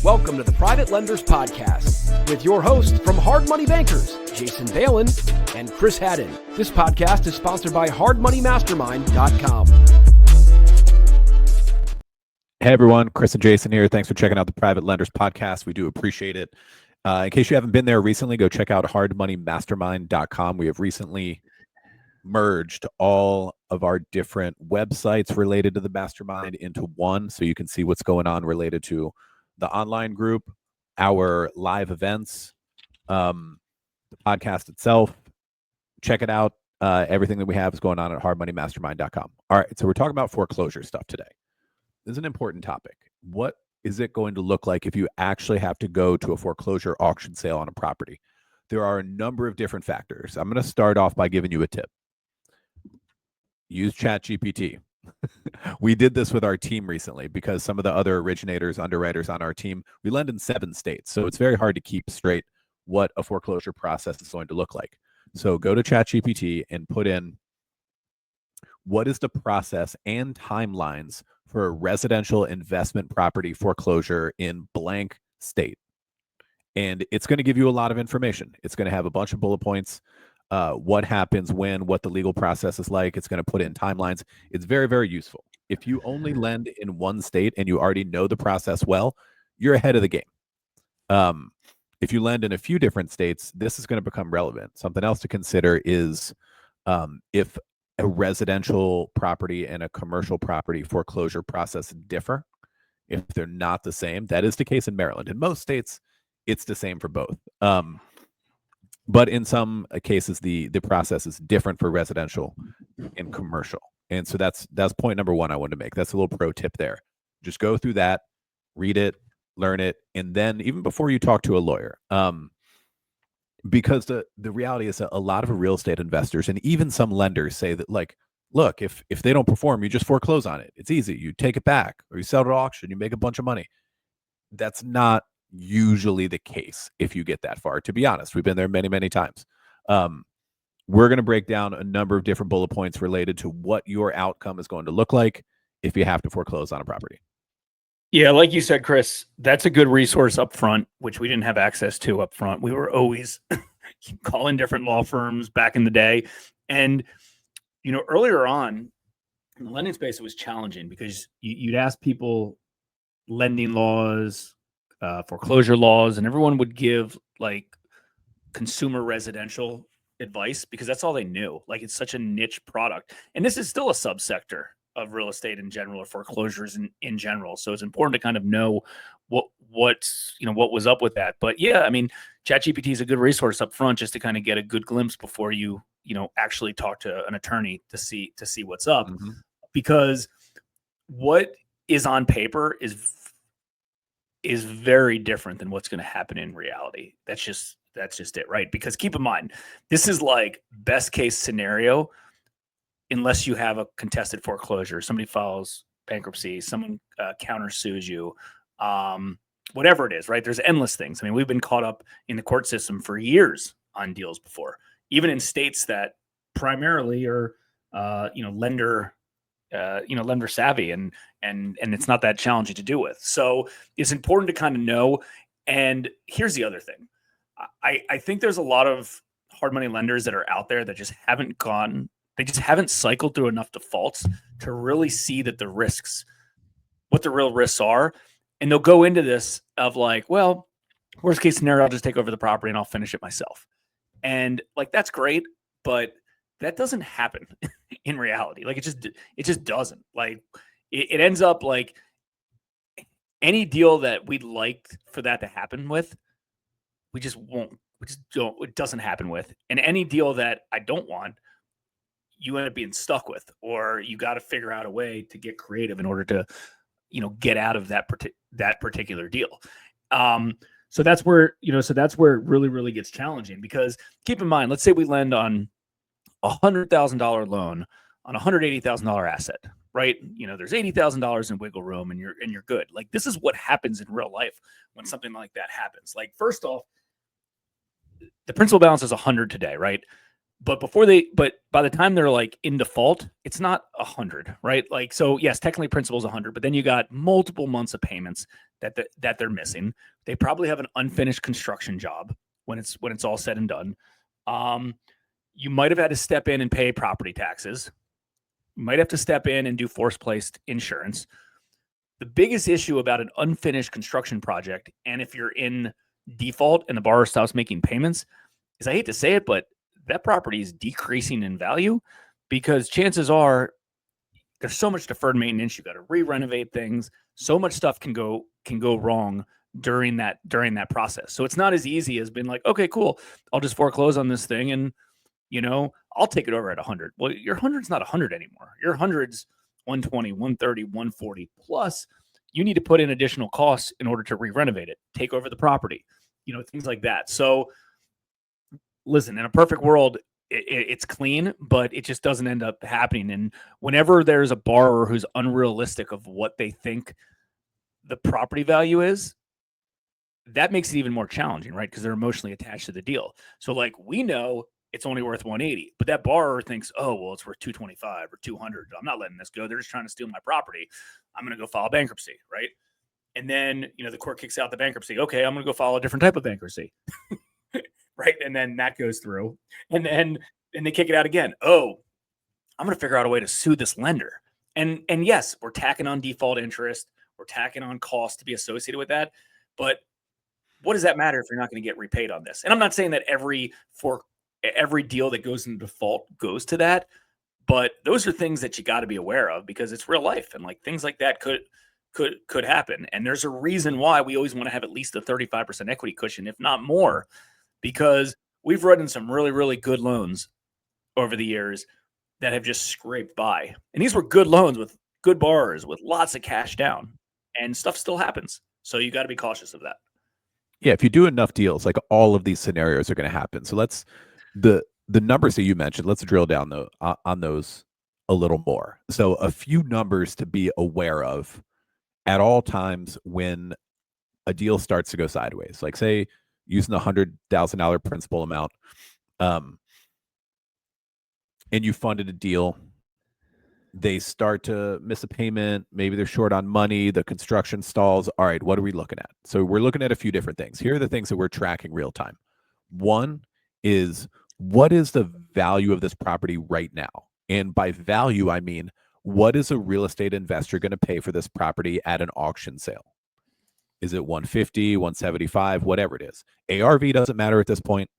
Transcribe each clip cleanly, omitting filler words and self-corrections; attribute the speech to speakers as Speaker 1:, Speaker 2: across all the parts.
Speaker 1: Welcome to the Private Lenders Podcast with your hosts from Hard Money Bankers, Jason Balin and Chris Haddon. This podcast is sponsored by hardmoneymastermind.com.
Speaker 2: Hey everyone, Chris and Jason here. Thanks for checking out the Private Lenders Podcast. We do appreciate it. In case you haven't been there recently, go check out hardmoneymastermind.com. We have recently merged all of our different websites related to the mastermind into one, so you can see what's going on related to the online group, our live events, the podcast itself. Check it out. Everything that we have is going on at hardmoneymastermind.com. All right, so we're talking about foreclosure stuff today. This is an important topic. What is it going to look like if you actually have to go to a foreclosure auction sale on a property? There are a number of different factors. I'm going to start off by giving you a tip. Use ChatGPT. We did this with our team recently because some of the other originators, underwriters on our team, we lend in 7 states. So it's very hard to keep straight what a foreclosure process is going to look like. So go to ChatGPT and put in, what is the process and timelines for a residential investment property foreclosure in blank state? And it's going to give you a lot of information. It's going to have a bunch of bullet points. What happens when, what the legal process is like. It's going to put in timelines. It's very, very useful. If you only lend in one state and you already know the process well, you're ahead of the game. If you lend in a few different states, this is going to become relevant. Something else to consider is if a residential property and a commercial property foreclosure process differ, if they're not the same. That is the case in Maryland. In most states, it's the same for both. But in some cases, the process is different for residential and commercial. And so that's point number one I wanted to make. That's a little pro tip there. Just go through that, read it, learn it, and then even before you talk to a lawyer, because the reality is that a lot of real estate investors and even some lenders say that, like, look, if they don't perform, you just foreclose on it. It's easy. You take it back or you sell it at auction, you make a bunch of money. That's not usually the case if you get that far. To be honest, we've been there many, many times. We're going to break down a number of different bullet points related to what your outcome is going to look like if you have to foreclose on a property.
Speaker 3: Yeah, like you said, Chris, that's a good resource up front, which we didn't have access to up front. We were always calling different law firms back in the day. And, earlier on in the lending space, it was challenging because you'd ask people lending laws, foreclosure laws, and everyone would give like consumer residential advice because that's all they knew. Like, it's such a niche product. And this is still a subsector of real estate in general, or foreclosures in general. So it's important to kind of know what was up with that. But yeah, I mean, ChatGPT is a good resource up front just to kind of get a good glimpse before you actually talk to an attorney to see what's up. Mm-hmm. Because what is on paper is very different than what's going to happen in reality. That's just it, right? Because keep in mind, this is like best case scenario, unless you have a contested foreclosure, somebody files bankruptcy, someone countersues you, whatever it is, right? There's endless things. I mean, we've been caught up in the court system for years on deals before, even in states that primarily are, lender savvy and it's not that challenging to do with. So it's important to kind of know. And here's the other thing. I think there's a lot of hard money lenders that are out there that just haven't cycled through enough defaults to really see that what the real risks are. And they'll go into this of like, well, worst case scenario, I'll just take over the property and I'll finish it myself. And like, that's great, but that doesn't happen in reality. Like, it just doesn't. Like, it ends up like any deal that we'd like for that to happen with, we just don't, it doesn't happen with. And any deal that I don't want, you end up being stuck with, or you got to figure out a way to get creative in order to, get out of that particular deal. So that's where it really, really gets challenging, because keep in mind, let's say we lend on $100,000 loan on a $180,000 asset, right? There's $80,000 in wiggle room and you're good. Like, this is what happens in real life when something like that happens. Like, first off, the principal balance is 100 today, right? But by the time they're like in default, it's not 100, right? Like, so yes, technically principal is 100, but then you got multiple months of payments that they're missing. They probably have an unfinished construction job when it's all said and done. You might have had to step in and pay property taxes. You might have to step in and do forced placed insurance. The biggest issue about an unfinished construction project, and if you're in default and the borrower stops making payments, is, I hate to say it, but that property is decreasing in value, because chances are there's so much deferred maintenance. You got to re-renovate things. So much stuff can go wrong during that process. So it's not as easy as being like, okay, cool, I'll just foreclose on this thing and, I'll take it over at 100. Well, your 100's not 100 anymore. Your 100's 120, 130, 140 plus. You need to put in additional costs in order to re-renovate it, take over the property, things like that. So listen, in a perfect world, it's clean, but it just doesn't end up happening. And whenever there's a borrower who's unrealistic of what they think the property value is, that makes it even more challenging, right? Because they're emotionally attached to the deal. So like, we know it's only worth 180, but that borrower thinks, oh, well, it's worth 225 or 200. I'm not letting this go. They're just trying to steal my property. I'm going to go file bankruptcy, right? And then, the court kicks out the bankruptcy. Okay, I'm going to go file a different type of bankruptcy. Right. And then that goes through, and they kick it out again. Oh, I'm going to figure out a way to sue this lender. And yes, we're tacking on default interest. We're tacking on costs to be associated with that. But what does that matter if you're not going to get repaid on this? And I'm not saying that every deal that goes into default goes to that, but those are things that you got to be aware of, because it's real life, and like things like that could happen. And there's a reason why we always want to have at least a 35% equity cushion, if not more, because we've written some really, really good loans over the years that have just scraped by. And these were good loans with good borrowers with lots of cash down, and stuff still happens. So you got to be cautious of that.
Speaker 2: Yeah, if you do enough deals, like all of these scenarios are going to happen. So the numbers that you mentioned, let's drill down on those a little more. So a few numbers to be aware of at all times when a deal starts to go sideways. Like, say, using the $100,000 principal amount, and you funded a deal, they start to miss a payment, maybe they're short on money, the construction stalls. All right, what are we looking at? So we're looking at a few different things. Here are the things that we're tracking real time. One is, what is the value of this property right now? And by value, I mean, what is a real estate investor going to pay for this property at an auction sale? Is it 150, 175, whatever it is? ARV doesn't matter at this point.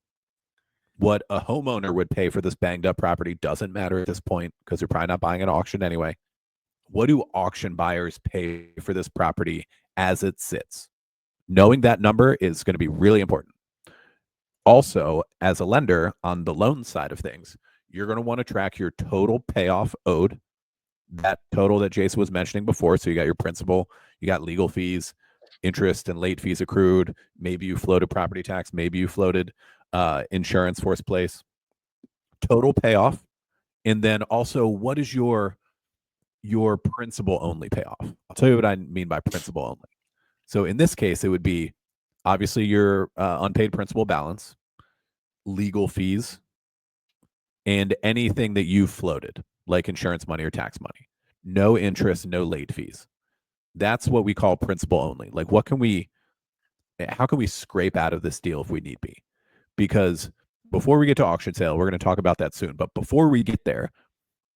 Speaker 2: What a homeowner would pay for this banged up property doesn't matter at this point, because they're probably not buying an auction anyway. What do auction buyers pay for this property as it sits? Knowing that number is going to be really important. Also, as a lender on the loan side of things, you're going to want to track your total payoff owed, that total that Jason was mentioning before. So you got your principal, you got legal fees, interest and late fees accrued. Maybe you floated property tax. Maybe you floated insurance, forced place, total payoff. And then also, what is your principal only payoff? I'll tell you what I mean by principal only. So in this case, it would be obviously your unpaid principal balance, legal fees, and anything that you've floated, like insurance money or tax money. No interest, no late fees. That's what we call principal only. Like, how can we scrape out of this deal if we need be? Because before we get to auction sale, we're going to talk about that soon. But before we get there,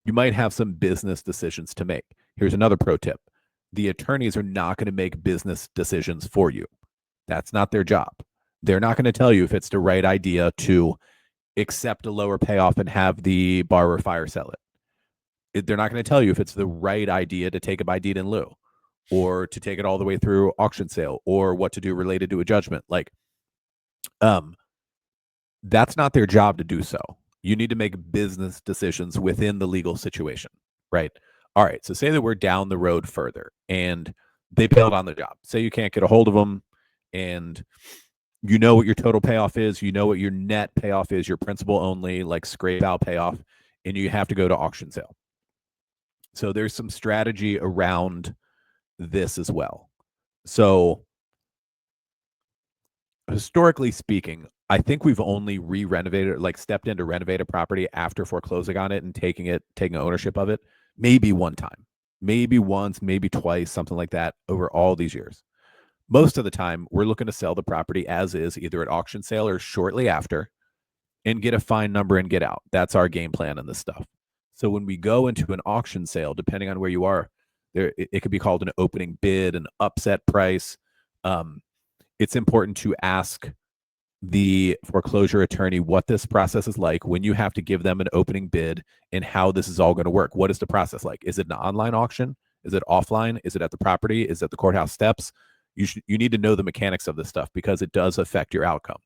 Speaker 2: you might have some business decisions to make. Here's another pro tip. The attorneys are not going to make business decisions for you. That's not their job. They're not going to tell you if it's the right idea to accept a lower payoff and have the borrower fire sell it. They're not going to tell you if it's the right idea to take it by deed in lieu, or to take it all the way through auction sale, or what to do related to a judgment. Like, that's not their job to do so. You need to make business decisions within the legal situation, right? All right, so say that we're down the road further and they bailed on the job. Say you can't get a hold of them, and you know what your total payoff is, you know what your net payoff is, your principal only, like scrape out payoff, and you have to go to auction sale. So there's some strategy around this as well. So historically speaking, I think we've only re-renovated, like stepped in to renovate a property after foreclosing on it and taking ownership of it, maybe one time, maybe once, maybe twice, something like that over all these years. Most of the time, we're looking to sell the property as is, either at auction sale or shortly after, and get a fine number and get out. That's our game plan in this stuff. So when we go into an auction sale, depending on where you are, it could be called an opening bid, an upset price. It's important to ask the foreclosure attorney what this process is like when you have to give them an opening bid and how this is all going to work. What is the process like? Is it an online auction? Is it offline? Is it at the property? Is it at the courthouse steps? You need to know the mechanics of this stuff because it does affect your outcome.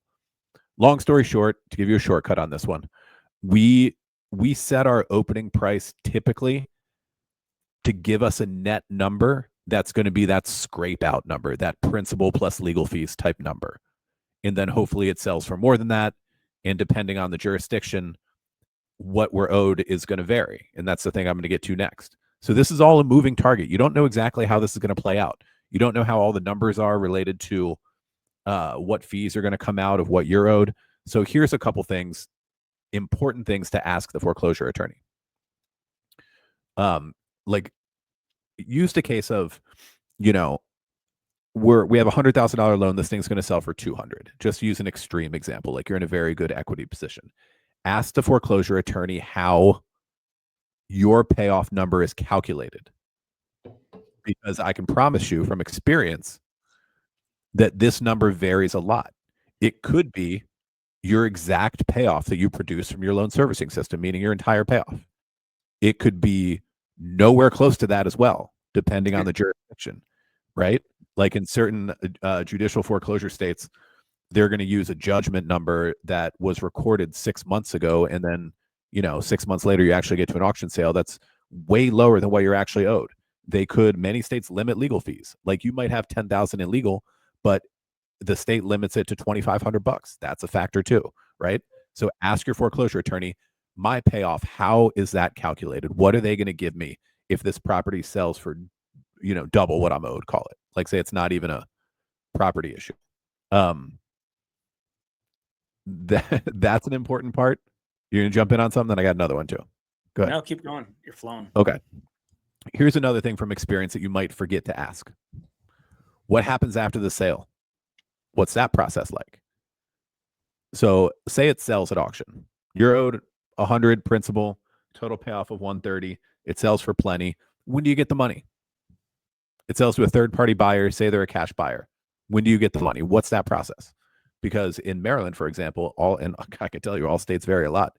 Speaker 2: Long story short, to give you a shortcut on this one, we set our opening price typically to give us a net number that's going to be that scrape out number, that principal plus legal fees type number. And then hopefully it sells for more than that. And depending on the jurisdiction, what we're owed is going to vary. And that's the thing I'm going to get to next. So this is all a moving target. You don't know exactly how this is going to play out. You don't know how all the numbers are related to what fees are going to come out of what you're owed. So here's a couple things, important things to ask the foreclosure attorney. Like used a case of, we have a $100,000 loan. This thing's going to sell for $200,000. Just use an extreme example. Like you're in a very good equity position. Ask the foreclosure attorney how your payoff number is calculated, because I can promise you from experience that this number varies a lot. It could be your exact payoff that you produce from your loan servicing system, meaning your entire payoff. It could be nowhere close to that as well, depending on the jurisdiction, right? Like in certain judicial foreclosure states, they're going to use a judgment number that was recorded 6 months ago. And then, 6 months later, you actually get to an auction sale that's way lower than what you're actually owed. Many states limit legal fees. Like you might have $10,000 in legal, but the state limits it to $2,500. That's a factor too, right? So ask your foreclosure attorney, my payoff, how is that calculated? What are they going to give me if this property sells for, double what I'm owed, call it. Like say it's not even a property issue. That's an important part. You're going to jump in on something? I got another one too. Go ahead.
Speaker 3: No, keep going. You're flowing.
Speaker 2: Okay. Here's another thing from experience that you might forget to ask. What happens after the sale? What's that process like? So say it sells at auction. You're owed 100 principal, total payoff of 130. It sells for plenty. When do you get the money? It sells to a third-party buyer. Say they're a cash buyer. When do you get the money? What's that process? Because in Maryland, for example, and I can tell you all states vary a lot.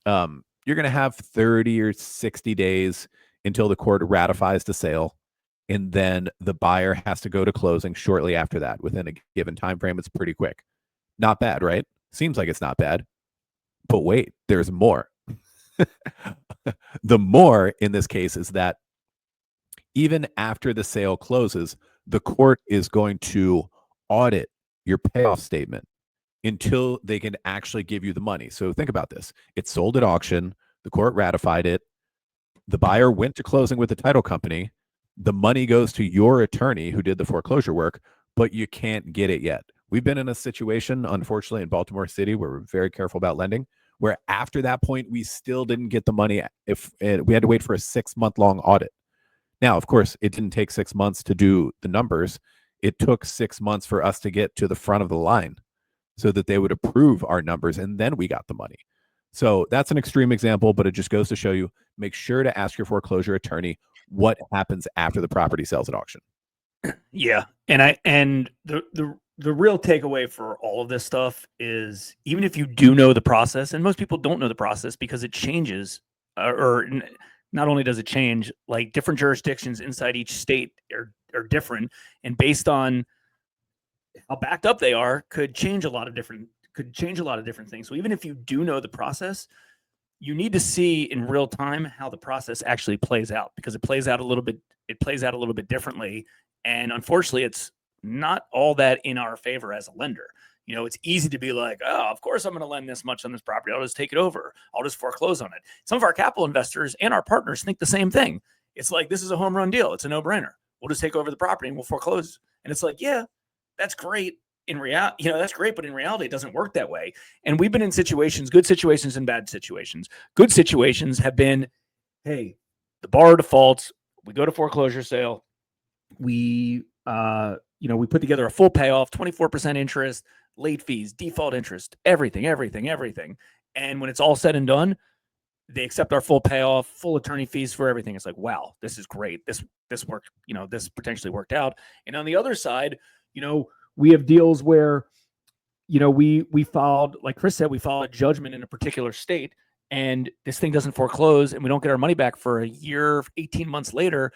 Speaker 2: You're going to have 30 or 60 days until the court ratifies the sale. And then the buyer has to go to closing shortly after that. Within a given time frame, it's pretty quick. Not bad, right? Seems like it's not bad. But wait, there's more. The more in this case is that even after the sale closes, the court is going to audit your payoff statement until they can actually give you the money. So think about this. It's sold at auction. The court ratified it. The buyer went to closing with the title company. The money goes to your attorney who did the foreclosure work, but you can't get it yet. We've been in a situation, unfortunately, in Baltimore City where we're very careful about lending, where after that point, we still didn't get the money. We had to wait for a 6-month-long audit. Now, of course, it didn't take 6 months to do the numbers. It took 6 months for us to get to the front of the line so that they would approve our numbers, and then we got the money. So that's an extreme example, but it just goes to show you, make sure to ask your foreclosure attorney what happens after the property sells at auction.
Speaker 3: Yeah. And the real takeaway for all of this stuff is, even if you do know the process, and most people don't know the process because it changes, or not only does it change, like different jurisdictions inside each state are different, and based on how backed up they are could change a lot of different things. So even if you do know the process, you need to see in real time how the process actually plays out, because it plays out a little bit differently. And unfortunately, it's not all that in our favor as a lender. It's easy to be like, oh, of course I'm going to lend this much on this property. I'll just take it over. I'll just foreclose on it. Some of our capital investors and our partners think the same thing. It's like, this is a home run deal. It's a no-brainer. We'll just take over the property and we'll foreclose. And it's like, yeah, that's great. in reality, that's great, but in reality, it doesn't work that way. And we've been in situations, good situations and bad situations. Good situations have been, hey, the borrower defaults, we go to foreclosure sale, we put together a full payoff, 24% interest, late fees, default interest, everything. And when it's all said and done, they accept our full payoff, full attorney fees for everything. It's like, wow, this is great. This worked, this potentially worked out. And on the other side, we have deals where, we filed, like Chris said, we filed a judgment in a particular state, and this thing doesn't foreclose, and we don't get our money back for a year, 18 months later.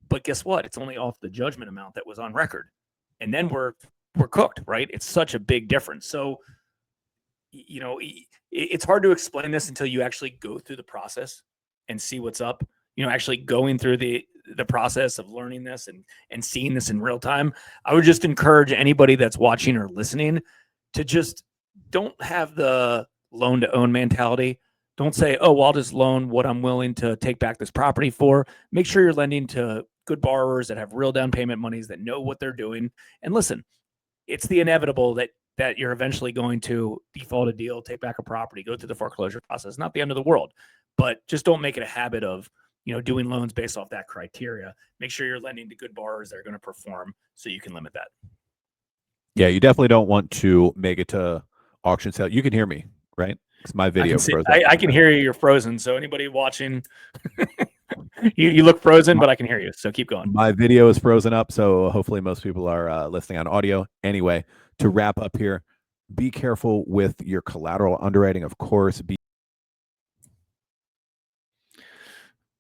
Speaker 3: But guess what? It's only off the judgment amount that was on record. And then we're cooked, right? It's such a big difference. So, it's hard to explain this until you actually go through the process and see what's up, actually going through the process of learning this and seeing this in real time. I would just encourage anybody that's watching or listening to just don't have the loan to own mentality. Don't say, oh, well, I'll just loan what I'm willing to take back this property for. Make sure you're lending to good borrowers that have real down payment monies, that know what they're doing. And listen, it's the inevitable that you're eventually going to default a deal, take back a property, go through the foreclosure process. Not the end of the world, but just don't make it a habit of, doing loans based off that criteria. Make sure you're lending to good borrowers that are going to perform so you can limit that.
Speaker 2: Yeah, you definitely don't want to make it to auction sale. You can hear me, right? It's my video frozen.
Speaker 3: I can hear you. You're frozen. So anybody watching, you look frozen, but I can hear you. So keep going.
Speaker 2: My video is frozen up, so hopefully most people are listening on audio. Anyway, to wrap up here, be careful with your collateral underwriting, of course.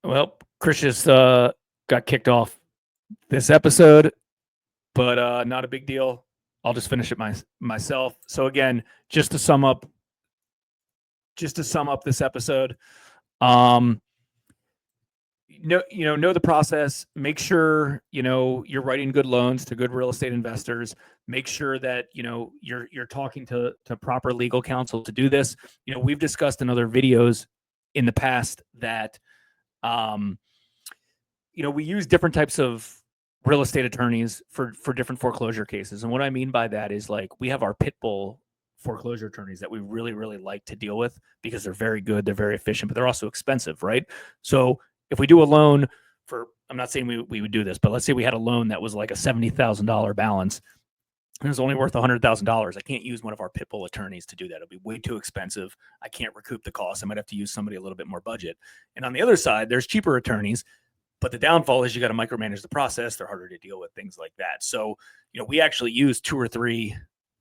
Speaker 3: Well, Chris just got kicked off this episode, but not a big deal. I'll just finish it myself. So again, just to sum up this episode, know the process. Make sure you're writing good loans to good real estate investors. Make sure that you're talking to proper legal counsel to do this. We've discussed in other videos in the past that we use different types of real estate attorneys for different foreclosure cases. And what I mean by that is, like, we have our pit bull foreclosure attorneys that we really, really like to deal with because they're very good, they're very efficient, but they're also expensive, right? So if we do a loan for, I'm not saying we would do this, but let's say we had a loan that was like a $70,000 balance and it's only worth $100,000. I can't use one of our pit bull attorneys to do that. It'll be way too expensive. I can't recoup the cost. I might have to use somebody a little bit more budget. And on the other side, there's cheaper attorneys, but the downfall is you got to micromanage the process. They're harder to deal with, things like that. So, we actually use 2 or 3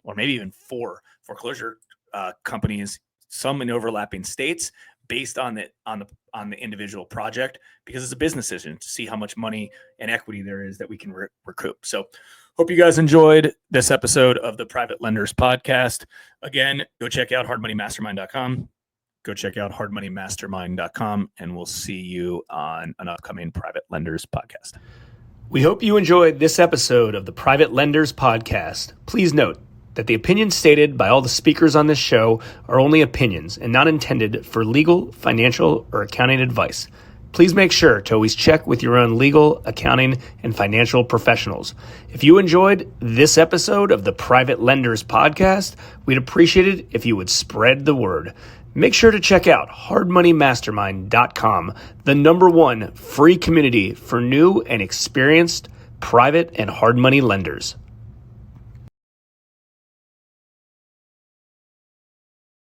Speaker 3: or maybe even 4 foreclosure companies, some in overlapping states, based on the individual project, because it's a business decision to see how much money and equity there is that we can recoup. So hope you guys enjoyed this episode of the Private Lenders Podcast. Again, go check out hardmoneymastermind.com. Go check out hardmoneymastermind.com, and we'll see you on an upcoming Private Lenders Podcast. We hope you enjoyed this episode of the Private Lenders Podcast. Please note that the opinions stated by all the speakers on this show are only opinions and not intended for legal, financial, or accounting advice. Please make sure to always check with your own legal, accounting, and financial professionals. If you enjoyed this episode of the Private Lenders Podcast, we'd appreciate it if you would spread the word. Make sure to check out hardmoneymastermind.com, the #1 free community for new and experienced private and hard money lenders.